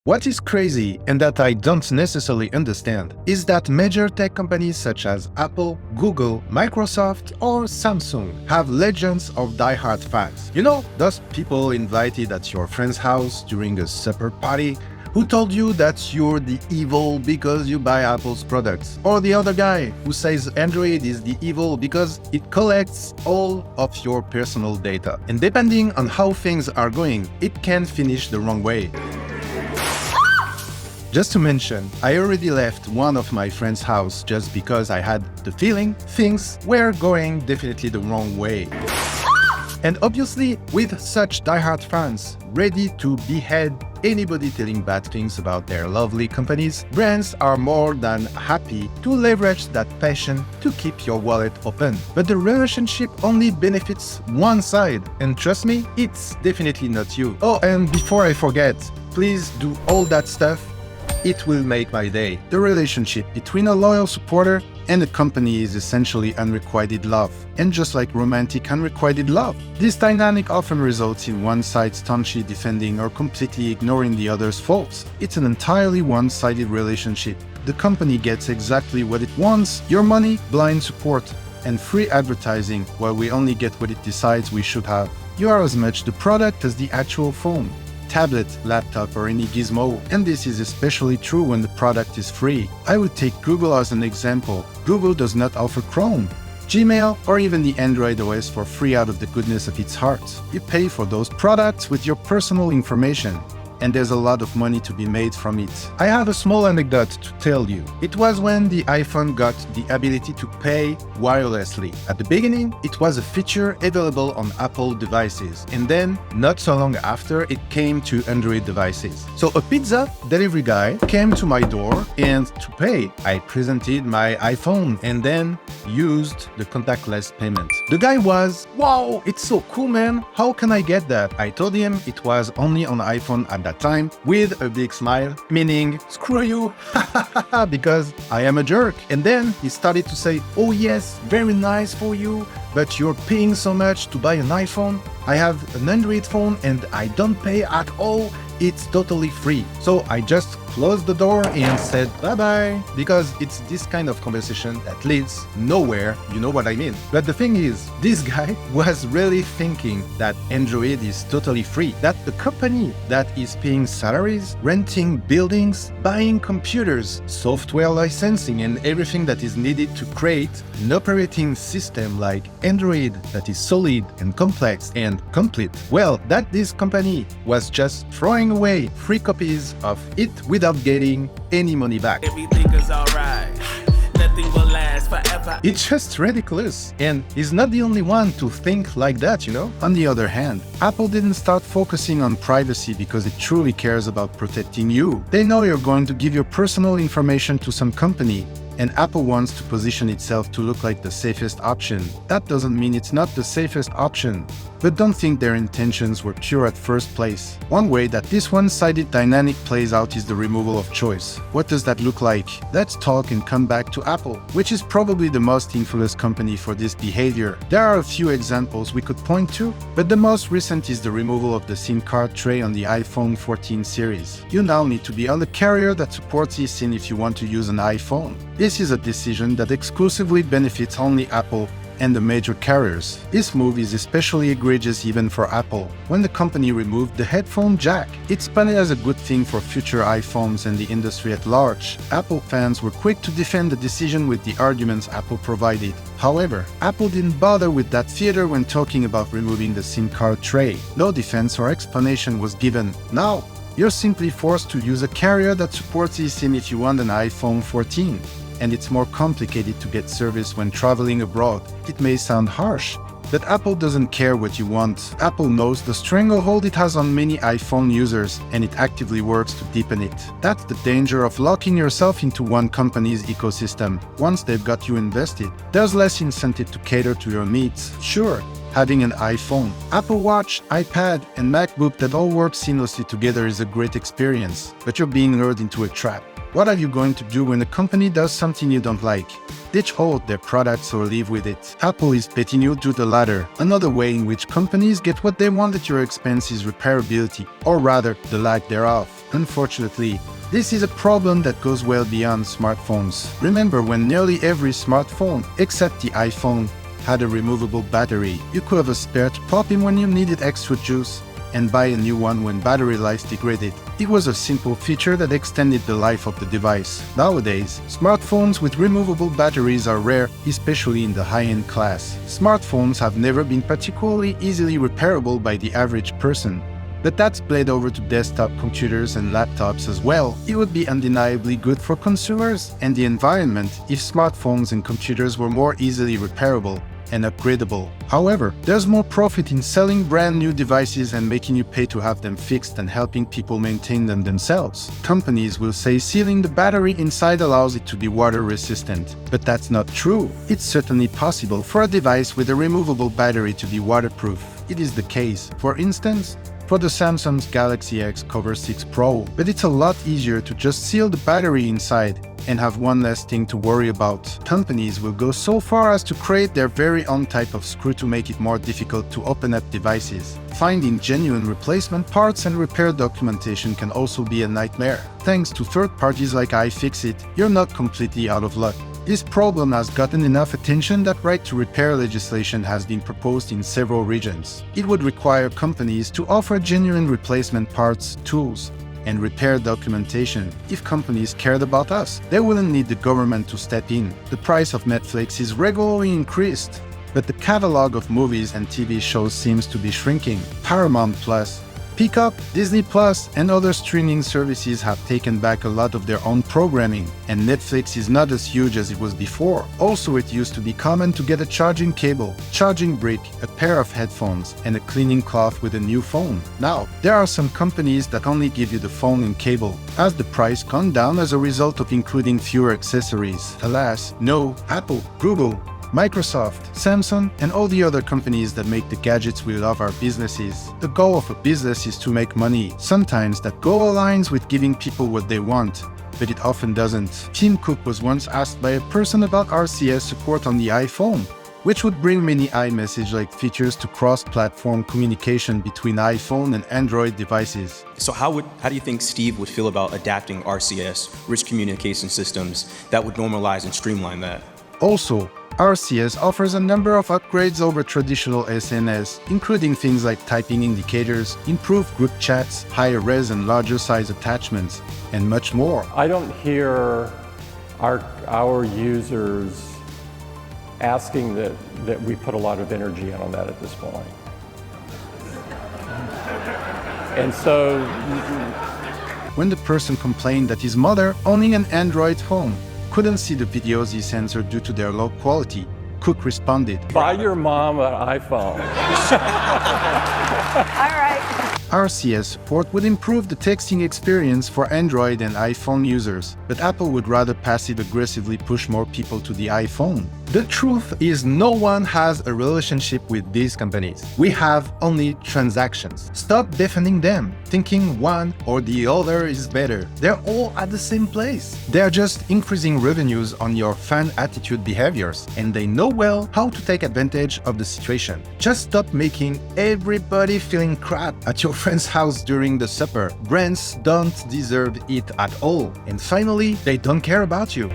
What is crazy, and that I don't necessarily understand, is that major tech companies such as Apple, Google, Microsoft, or Samsung have legions of diehard fans. You know, those people invited at your friend's house during a supper party who told you that you're the evil because you buy Apple's products. Or the other guy who says Android is the evil because it collects all of your personal data. And depending on how things are going, it can finish the wrong way. Just to mention, I already left one of my friend's house just because I had the feeling things were going definitely the wrong way. And obviously, with such diehard fans ready to behead anybody telling bad things about their lovely companies, brands are more than happy to leverage that passion to keep your wallet open. But the relationship only benefits one side, and trust me, it's definitely not you. Oh, and before I forget, please do all that stuff. It will make my day. The relationship between a loyal supporter and a company is essentially unrequited love. And just like romantic unrequited love, this dynamic often results in one side staunchly defending or completely ignoring the other's faults. It's an entirely one-sided relationship. The company gets exactly what it wants: your money, blind support, and free advertising, while we only get what it decides we should have. You are as much the product as the actual phone, tablet, laptop, or any gizmo, and this is especially true when the product is free. I would take Google as an example. Google does not offer Chrome, Gmail, or even the Android OS for free out of the goodness of its heart. You pay for those products with your personal information, and there's a lot of money to be made from it. I have a small anecdote to tell you. It was when the iPhone got the ability to pay wirelessly. At the beginning, it was a feature available on Apple devices, and then, not so long after, it came to Android devices. So a pizza delivery guy came to my door, and to pay, I presented my iPhone and then used the contactless payment. The guy was, "Wow, it's so cool, man. How can I get that?" I told him it was only on iPhone at that time, with a big smile, meaning, "Screw you," because I am a jerk. And then he started to say, "Oh yes, very nice for you, but you're paying so much to buy an iPhone. I have an Android phone and I don't pay at all. It's totally free." So I just closed the door and said bye-bye, because it's this kind of conversation that leads nowhere, you know what I mean. But the thing is, this guy was really thinking that Android is totally free, that the company that is paying salaries, renting buildings, buying computers, software licensing, and everything that is needed to create an operating system like Android that is solid and complex and complete, well, that this company was just throwing away free copies of it without getting any money back. Everything is alright. Nothing will last forever. It's just ridiculous, and he's not the only one to think like that, you know? On the other hand, Apple didn't start focusing on privacy because it truly cares about protecting you. They know you're going to give your personal information to some company, and Apple wants to position itself to look like the safest option. That doesn't mean it's not the safest option, but don't think their intentions were pure at first place. One way that this one-sided dynamic plays out is the removal of choice. What does that look like? Let's talk and come back to Apple, which is probably the most infamous company for this behavior. There are a few examples we could point to, but the most recent is the removal of the SIM card tray on the iPhone 14 series. You now need to be on the carrier that supports eSIM if you want to use an iPhone. This is a decision that exclusively benefits only Apple and the major carriers. This move is especially egregious even for Apple. When the company removed the headphone jack, it spun it as a good thing for future iPhones and the industry at large. Apple fans were quick to defend the decision with the arguments Apple provided. However, Apple didn't bother with that theater when talking about removing the SIM card tray. No defense or explanation was given. Now, you're simply forced to use a carrier that supports eSIM if you want an iPhone 14. And it's more complicated to get service when traveling abroad. It may sound harsh, but Apple doesn't care what you want. Apple knows the stranglehold it has on many iPhone users, and it actively works to deepen it. That's the danger of locking yourself into one company's ecosystem. Once they've got you invested, there's less incentive to cater to your needs. Sure, having an iPhone, Apple Watch, iPad, and MacBook that all work seamlessly together is a great experience, but you're being lured into a trap. What are you going to do when a company does something you don't like? Ditch all their products or live with it. Apple is betting you do the latter. Another way in which companies get what they want at your expense is repairability, or rather, the lack thereof. Unfortunately, this is a problem that goes well beyond smartphones. Remember when nearly every smartphone, except the iPhone, had a removable battery. You could have a spare to pop in when you needed extra juice and buy a new one when battery life degraded. It was a simple feature that extended the life of the device. Nowadays, smartphones with removable batteries are rare, especially in the high-end class. Smartphones have never been particularly easily repairable by the average person. But that's bled over to desktop computers and laptops as well. It would be undeniably good for consumers and the environment if smartphones and computers were more easily repairable and upgradable. However, there's more profit in selling brand new devices and making you pay to have them fixed than helping people maintain them themselves. Companies will say sealing the battery inside allows it to be water resistant, but that's not true. It's certainly possible for a device with a removable battery to be waterproof. It is the case, for instance, for the Samsung's Galaxy X Cover 6 Pro, but it's a lot easier to just seal the battery inside and have one less thing to worry about. Companies will go so far as to create their very own type of screw to make it more difficult to open up devices. Finding genuine replacement parts and repair documentation can also be a nightmare. Thanks to third parties like iFixit, you're not completely out of luck. This problem has gotten enough attention that right to repair legislation has been proposed in several regions. It would require companies to offer genuine replacement parts, tools, and repair documentation. If companies cared about us, they wouldn't need the government to step in. The price of Netflix is regularly increased, but the catalog of movies and TV shows seems to be shrinking. Paramount Plus, Peacock, Disney Plus, and other streaming services have taken back a lot of their own programming, and Netflix is not as huge as it was before. Also, it used to be common to get a charging cable, charging brick, a pair of headphones, and a cleaning cloth with a new phone. Now, there are some companies that only give you the phone and cable. Has the price gone down as a result of including fewer accessories? Alas, no. Apple, Google, Microsoft, Samsung, and all the other companies that make the gadgets we love are businesses. The goal of a business is to make money. Sometimes that goal aligns with giving people what they want, but it often doesn't. Tim Cook was once asked by a person about RCS support on the iPhone, which would bring many iMessage-like features to cross-platform communication between iPhone and Android devices. So how do you think Steve would feel about adapting RCS, rich communication systems, that would normalize and streamline that? Also, RCS offers a number of upgrades over traditional SNS, including things like typing indicators, improved group chats, higher res and larger size attachments, and much more. I don't hear our users asking that we put a lot of energy in on that at this point. And so when the person complained that his mother, owning an Android phone, couldn't see the videos he sends her due to their low quality, Cook responded, buy your mom an iPhone. All right. RCS support would improve the texting experience for Android and iPhone users, but Apple would rather passive-aggressively push more people to the iPhone. The truth is no one has a relationship with these companies. We have only transactions. Stop defending them, thinking one or the other is better. They're all at the same place. They're just increasing revenues on your fan attitude behaviors, and they know well how to take advantage of the situation. Just stop making everybody feeling crap at your friend's house during the supper. Brands don't deserve it at all. And finally, they don't care about you.